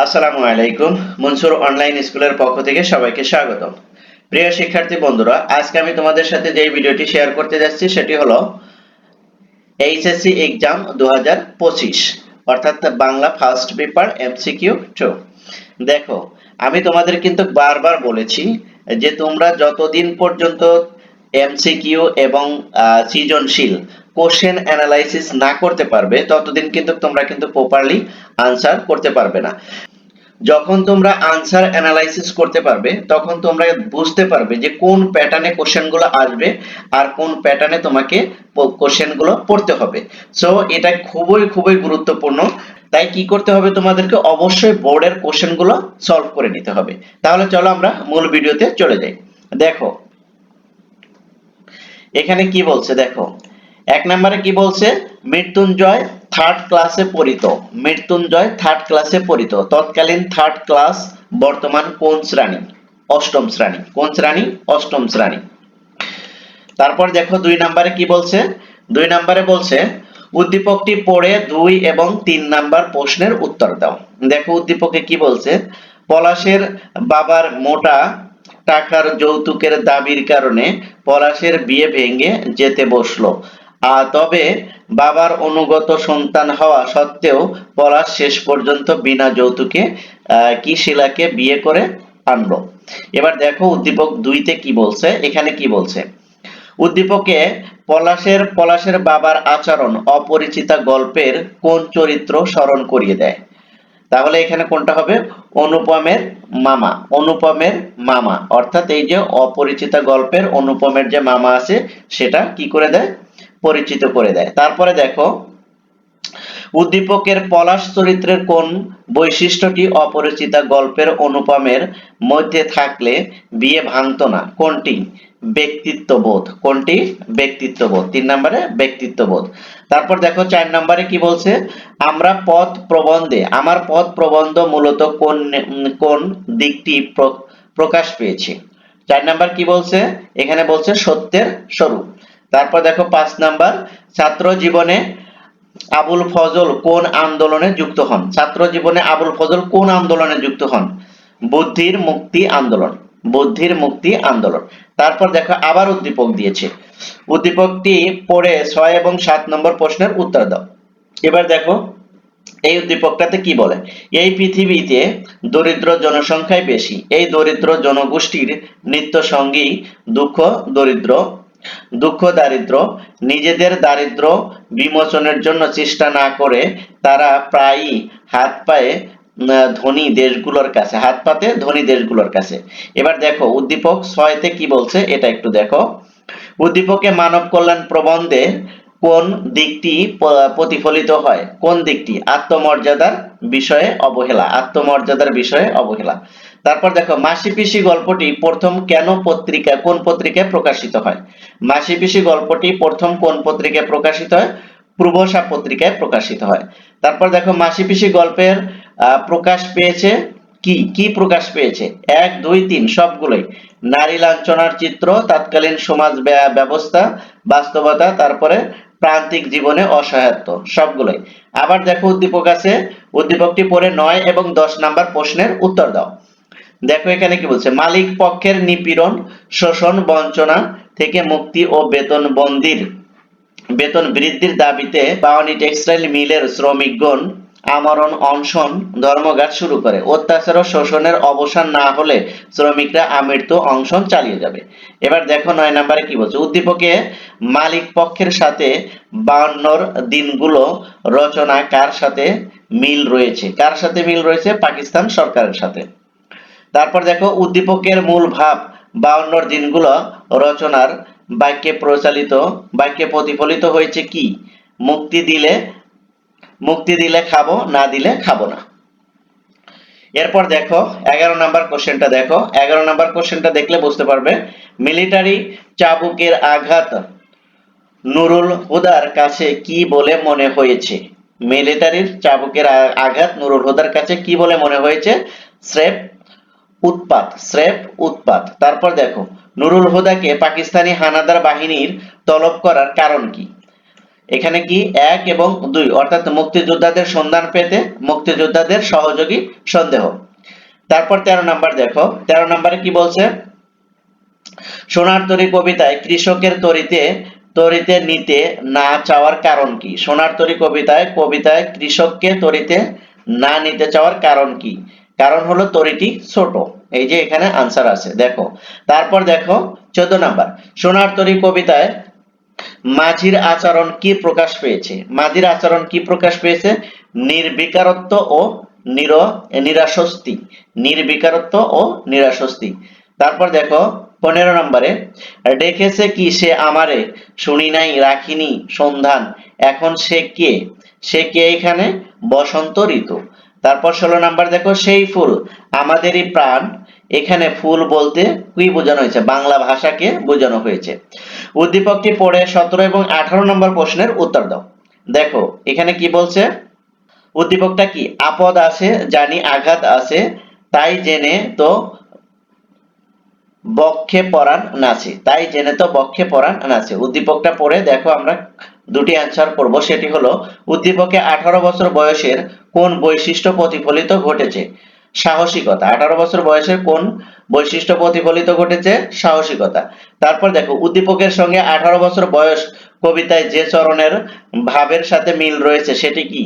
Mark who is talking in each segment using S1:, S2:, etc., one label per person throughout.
S1: আসসালামু আলাইকুম। মনসুর অনলাইন স্কুলের পক্ষ থেকে সবাইকে স্বাগতম। প্রিয় শিক্ষার্থী বন্ধুরা, আজকে আমি তোমাদের সাথে যে ভিডিওটি শেয়ার করতে যাচ্ছি সেটি হলো এইচএসসি এক্সাম 2025 অর্থাৎ বাংলা ফার্স্ট পেপার এমসিকিউ 2। দেখো, আমি তোমাদের কিন্তু বারবার বলেছি যে তোমরা যতদিন পর্যন্ত এমসিকিউ এবং সৃজনশীল কোশ্চেন অ্যানালাইসিস না করতে পারবে ততদিন কিন্তু তোমরা কিন্তু প্রপারলি আনসার করতে পারবে না। যখন তোমরা আনসার অ্যানালাইসিস করতে পারবে তখন তোমরা বুঝতে পারবে যে কোন প্যাটার্নে কোশ্চেনগুলো আসবে আর কোন প্যাটার্নে তোমাকে কোশ্চেনগুলো পড়তে হবে। সো এটা খুবই খুবই গুরুত্বপূর্ণ। তাই কি করতে হবে, তোমাদেরকে অবশ্যই বোর্ডের কোশ্চেনগুলো সলভ করে নিতে হবে। তাহলে চলো আমরা মূল ভিডিওতে চলে যাই। দেখো এখানে কি বলছে, দেখো এক নম্বরে কি বলছে, মৃত্যুঞ্জয় থার্ড ক্লাসে পড়িত। মৃত্যুঞ্জয় থার্ড ক্লাসে পড়িত। তৎকালীন থার্ড ক্লাস বর্তমান কোন শ্রেণী? অষ্টম শ্রেণী। কোন শ্রেণী? অষ্টম শ্রেণী। তারপর দেখো দুই নম্বরে কি বলছে, দুই নম্বরে বলছে উদ্দীপকটি পড়ে 2 এবং 3 নাম্বার প্রশ্নের উত্তর দাও। দেখো উদ্দীপকে কি বলছে, পলাশের বাবার মোটা টাকার যৌতুকের দাবির কারণে পলাশের বিয়ে ভেঙে যেতে বসলো। তবে বাবার অনুগত সন্তান হওয়া সত্ত্বেও পলাশ শেষ পর্যন্ত বিনা যৌতুকে কি শিলাকে বিয়ে করে আনলো। এবার দেখো উদ্দীপক 2 তে কি বলছে, এখানে কি বলছে, উদ্দীপকে পলাশের বাবার আচরণ অপরিচিতা গল্পের কোন চরিত্র স্মরণ করিয়ে দেয়? তাহলে এখানে কোনটা হবে? অনুপমের মামা। অনুপমের মামা অর্থাৎ এই যে অপরিচিতা গল্পের অনুপমের যে মামা আছে সেটা কি করে দেয়? পরিচিত করে দেয়। তারপরে দেখো উদ্দীপকের পলাশ চরিত্রের কোন বৈশিষ্ট্যটি অপরিচিতা গল্পের অনুপমের মধ্যে থাকলে বিয়ে ভাঙতো না? কোনটি? ব্যক্তিত্ববোধ। কোনটি? ব্যক্তিত্ববোধ। 3 নম্বরে ব্যক্তিত্ববোধ। তারপর দেখো 4 নম্বরে কি বলছে, আমরা পথ প্রবন্ধে, আমার পথ প্রবন্ধ মূলত কোন দিকটি প্রকাশ পেয়েছে? 4 নাম্বার কি বলছে, এখানে বলছে সত্যের স্বরূপ। তারপর দেখো 5 নাম্বার, ছাত্র জীবনে আবুল ফজল কোন আন্দোলনে যুক্ত হন? ছাত্র জীবনে আবুল ফজল কোন আন্দোলনে যুক্ত হন? বুদ্ধির মুক্তি আন্দোলন। বুদ্ধির মুক্তি আন্দোলন। তারপর দেখো আবার উদ্দীপক দিয়েছে, উদ্দীপকটি পড়ে 6 এবং 7 নম্বর প্রশ্নের উত্তর দাও। এবার দেখো এই উদ্দীপকটাতে কি বলে, এই পৃথিবীতে দরিদ্র জনসংখ্যাই বেশি। এই দরিদ্র জনগোষ্ঠীর নিত্য সঙ্গী দুঃখ দরিদ্র দুঃখ দারিদ্র। নিজেদের দারিদ্র বিমোচনের জন্য চেষ্টা না করে তারা প্রায়ই হাত পায়ে ধনী দেশগুলোর কাছে, হাত পাতে ধনী দেশগুলোর কাছে। এবার দেখো উদ্দীপক 6 তে কি বলছে এটা একটু দেখো, উদ্দীপকে মানব কল্যাণ প্রবন্ধে কোন দিকটি প্রতিফলিত হয়? কোন দিকটি? আত্মমর্যাদার বিষয়ে অবহেলা। আত্মমর্যাদার বিষয়ে অবহেলা। তারপর দেখো মাসি পিসি গল্পটি প্রথম কোন পত্রিকায় প্রকাশিত হয়? মাসি পিসি গল্পটি প্রথম কোন পত্রিকায় প্রকাশিত হয়? পূর্বশা পত্রিকায় প্রকাশিত হয়। তারপর দেখো মাসি পিসি গল্পের প্রকাশ পেয়েছে কি কি প্রকাশ পেয়েছে? 1 2 3 সবগুলোই। নারী লাঞ্ছনার চিত্র, তৎকালীন সমাজ ব্যবস্থা, বাস্তবতা, তারপরে প্রান্তিক জীবনে অসহায়ত্ব, সবগুলোই। আবার দেখো উদ্দীপক আছে, উদ্দীপকটি পড়ে 9 এবং 10 নাম্বার প্রশ্নের উত্তর দাও। দেখো এখানে কি বলছে, মালিক পক্ষের নিপীড়ন, শোষণ, বঞ্চনা থেকে মুক্তি ও বেতন বৃদ্ধির দাবিতে বাওয়ানী টেক্সটাইল মিলের শ্রমিকগণ আমরণ অনশন ধর্মঘট শুরু করে। অত্যাচার ও শোষণের অবসান না হলে শ্রমিকরা আমৃত্যু অনশন চালিয়ে যাবে। এবার দেখো 9 নম্বরে কি বলছে, উদ্দীপকে মালিক পক্ষের সাথে 52 দিনগুলো রচনা কার সাথে মিল রয়েছে? কার সাথে মিল রয়েছে? পাকিস্তান সরকারের সাথে। তারপর দেখো উদ্দীপকের মূল ভাব 52 দিনগুলো রচনার বাক্যে প্রতিফলিত হয়েছে কি? মুক্তি দিলে খাবো, না দিলে খাবো না। এরপর দেখো 11 নাম্বার কোশ্চেনটা দেখো, 11 নাম্বার কোশ্চেনটা দেখলে বুঝতে পারবে, মিলিটারি চাবুকের আঘাত নুরুল হুদার কাছে কি বলে মনে হয়েছে? মিলিটারির চাবুকের আঘাত নুরুল হুদার কাছে কি বলে মনে হয়েছে? স্রেফ উৎপাত। স্রেফ উৎপাত। তারপর দেখো নুরুল হুদাকে পাকিস্তানি হানাদার বাহিনীর তলব করার কারণ কি? এখানে কি 1 এবং 2 অর্থাৎ মুক্তিযোদ্ধাদের সন্ধান পেতে মুক্তিযোদ্ধাদের সহযোগী সন্দেহ। তারপর 13 নাম্বার দেখো, 13 নম্বরে কি বলছে, সোনার তরী কবিতায় কৃষকের তরিতে নিতে না চাওয়ার কারণ কি? সোনার তরী কবিতায় কৃষককে তরিতে না নিতে চাওয়ার কারণ কি? কারণ হলো তরিটি ছোট। এই যে এখানে আনসার আছে, দেখো। তারপর দেখো 14 নাম্বার, সোনার তরী কবিতায় মাঝির আচরণ কি প্রকাশ পেয়েছে? মাঝির আচরণ কি প্রকাশ পেয়েছে? নির্বিকারত্ব ও নিরাসক্তি। নির্বিকারত্ব ও নিরাসক্তি। তারপর দেখো 15 নম্বরে, ডেকেছে কি সে আমারে, শুনি নাই রাখিনি সন্ধান, এখন সে কে? সে কে এখানে? বসন্ত ঋতু। তারপর 16 নাম্বার দেখো, সেই ফুল আমাদেরই প্রাণ, এখানে ফুল বলতে কি বোঝানো হয়েছে? বাংলা ভাষাকে বোঝানো হয়েছে। উদ্দীপকটি পড়ে 17 এবং 18 নম্বর প্রশ্নের উত্তর দাও। দেখো এখানে কি বলছে, উদ্দীপকটা কি? আপদ আছে জানি আঘাত আছে, তাই জেনে তো বক্ষে পরাণ নাচে, তাই জেনে তো বক্ষে পরাণ নাচে। উদ্দীপকটা পড়ে দেখো আমরা দুটি অ্যান্সার করব। সেটি হলো, উদ্দীপকে 18 বছর বয়সের কোন বৈশিষ্ট্য প্রতিফলিত ঘটেছে? সাহসিকতা। 18 বছর বয়সের কোন বৈশিষ্ট্য প্রতিফলিত ঘটেছে? সাহসিকতা। তারপর দেখো, উদ্দীপকের সঙ্গে 18 বছর বয়স কবিতায় যে চরণের ভাবের সাথে মিল রয়েছে সেটি কি?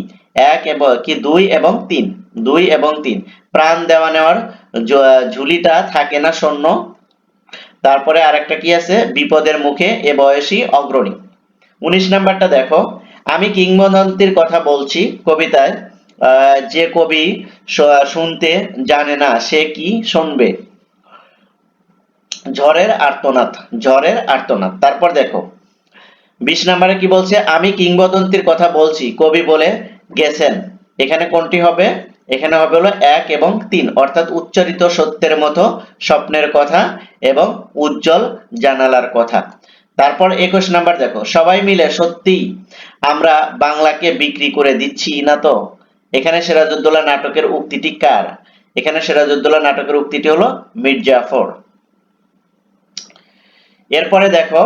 S1: 1 এবং কি 2 এবং 3? 2 এবং 3। প্রাণ দেওয়া নেওয়ার ঝুলিটা থাকে না শূন্য। তারপরে আরেকটা কি আছে? বিপদের মুখে এ বয়সী অগ্রণী। 19 নাম্বারটা দেখো, আমি কিংবদন্তির কথা বলছি কবিতায় যে কবি শুনতে জানে না সে কি শুনবে? ঝড়ের আর্তনাদ। ঝড়ের আর্তনাদ। তারপর দেখো 20 নম্বরে কি বলছে, আমি কিংবদন্তির কথা বলছি কবি বলে গেছেন, এখানে কোনটি হবে? এখানে হবে হলো 1 এবং 3 অর্থাৎ উচ্চারিত সত্যের মতো স্বপ্নের কথা এবং উজ্জ্বল জানালার কথা। তারপর 21 নাম্বার দেখো, সবাই মিলে সত্যি আমরা বাংলাকে বিক্রি করে দিচ্ছি না তো? এখানে সিরাজউদ্দৌলা নাটকের উক্তিটি কার? এখানে সিরাজউদ্দৌলা নাটকের উক্তিটি হলো মীর জাফর। এরপরে দেখো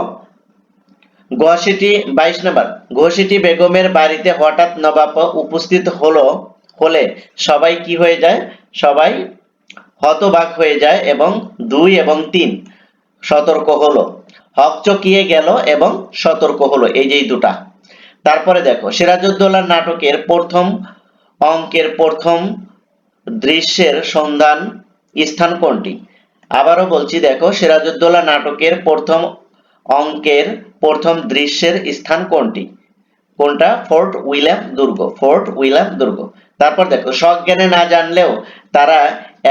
S1: ঘসিটি 22 নাম্বার, ঘসিটি বেগমের বাড়িতে হঠাৎ নবাব উপস্থিত হলে সবাই কি হয়ে যায়? সবাই হতবাক হয়ে যায় এবং 2 এবং 3 সতর্ক হলো, হকচকিয়ে গেল এবং সতর্ক হলো, এই যে দুটা। তারপরে দেখো সিরাজউদ্দৌলা নাটকের প্রথম অঙ্কের প্রথম দৃশ্যের সন্ধান স্থান কোনটি? আবারও বলছি, দেখো সিরাজউদ্দৌলা নাটকের প্রথম অঙ্কের প্রথম দৃশ্যের স্থান কোনটি? কোনটা? ফোর্ট উইলিয়াম দুর্গ। ফোর্ট উইলিয়াম দুর্গ। তারপর দেখো, সজ্ঞানে না জানলেও তারা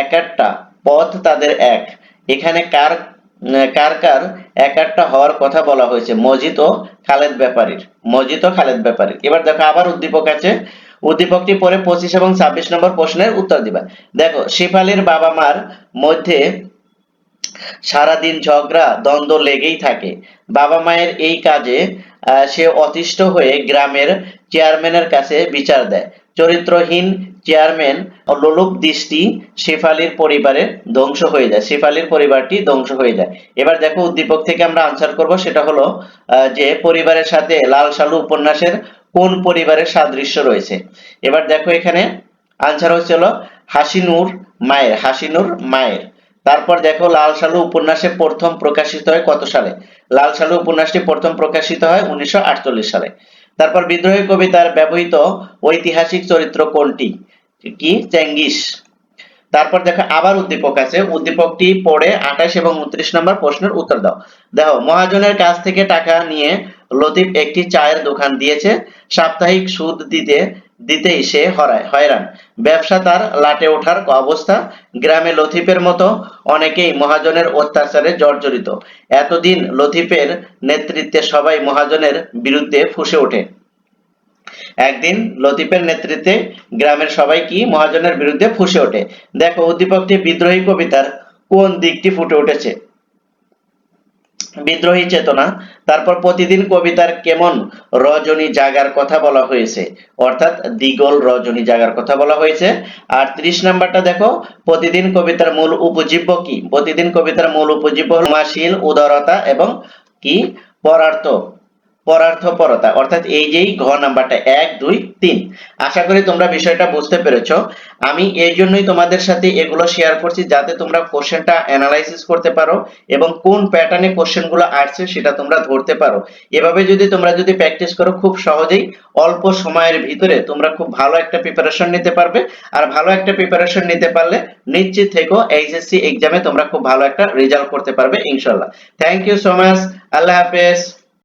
S1: একাট্টা, পথ তাদের এক, এখানে কার কার একাট্টা হওয়ার কথা বলা হয়েছে? মজিদ ও খালেদ ব্যাপারীর। মজিদ ও খালেদ ব্যাপারীর। এবার দেখো আবার উদ্দীপক আছে, উদ্দীপকটি পরে 25 এবং 26 নম্বর প্রশ্নের উত্তর দিবা। দেখো, শেফালির বাবা মার মধ্যে সারাদিন ঝগড়া দ্বন্দ্ব লেগেই থাকে। বাবা মায়ের এই কাজে সে অতিষ্ঠ হয়ে গ্রামের চেয়ারম্যানের কাছে বিচার দেয়। চরিত্রহীন চেয়ারম্যান লোলুপ দৃষ্টি শেফালির পরিবারে ধ্বংস হয়ে যায়। শেফালির পরিবারটি ধ্বংস হয়ে যায়। এবার দেখো উদ্দীপক থেকে আমরা আনসার করব, সেটা হলো যে পরিবারের সাথে লাল সালু উপন্যাসের কোন পরিবারের সাদৃশ্য রয়েছে? এবার দেখো এখানে আনসার হচ্ছিল হাসিনুর মায়ের। হাসিনুর মায়ের। তারপর দেখো লাল সালু উপন্যাসে প্রথম প্রকাশিত হয় কত সালে? লাল সালু উপন্যাসটি প্রথম প্রকাশিত হয় 1948 সালে। তারপর বিদ্রোহী কবিতার ব্যবহৃত ঐতিহাসিক চরিত্র কোনটি? কি? চেঙ্গিস। তারপর দেখো আবার উদ্দীপক আছে, উদ্দীপকটি পড়ে 28 এবং 29 নম্বর প্রশ্নের উত্তর দাও। দেখো, মহাজনের কাছ থেকে টাকা নিয়ে লতিফ একটি চায়ের দোকান দিয়েছে, সাপ্তাহিক সুদ দিতেই সে হয়রান, ব্যবসা তার লাটে ওঠার অবস্থা, গ্রামে লতিফের মতো অনেকেই মহাজনের অত্যাচারে জর্জরিত, এতদিন লতিফের নেতৃত্বে সবাই মহাজনের বিরুদ্ধে ফুঁসে ওঠে। একদিন লতিফের নেতৃত্বে গ্রামের সবাই কি? মহাজনের বিরুদ্ধে ফুঁসে ওঠে। দেখো উদ্দীপকটি বিদ্রোহী কবিতার কোন দিকটি ফুটে উঠেছে? বিদ্রোহী চেতনা। তারপর প্রতিদিন কবিতার কেমন রজনী জাগার কথা বলা হয়েছে? অর্থাৎ দ্বিগল রজনী জাগার কথা বলা হয়েছে। আর 30 নাম্বারটা দেখো, প্রতিদিন কবিতার মূল উপজীব্য কি? প্রতিদিন কবিতার মূল উপজীব্য হল ক্ষমাশীল, উদারতা এবং কি? পরার্থ। পরার্থপরতা, অর্থাৎ এই যেই ঘ নাম্বারটা 1 2 3। আশা করি তোমরা বিষয়টা বুঝতে পেরেছো। আমি এই জন্যই তোমাদের সাথে এগুলো শেয়ার করছি যাতে তোমরা কোশ্চেনটা অ্যানালাইসিস করতে পারো এবং কোন প্যাটার্নে কোশ্চেনগুলো আসছে সেটা তোমরা ধরতে পারো। এভাবে তোমরা যদি প্র্যাকটিস করো খুব সহজেই অল্প সময়ের ভিতরে তোমরা খুব ভালো একটা প্রিপারেশন নিতে পারবে। আর ভালো একটা প্রিপারেশন নিতে পারলে নিশ্চিত থেকো এইচএসসি এক্সামে তোমরা খুব ভালো একটা রেজাল্ট করতে পারবে ইনশাআল্লাহ। Thank you so much. আল্লাহ হাফেজ।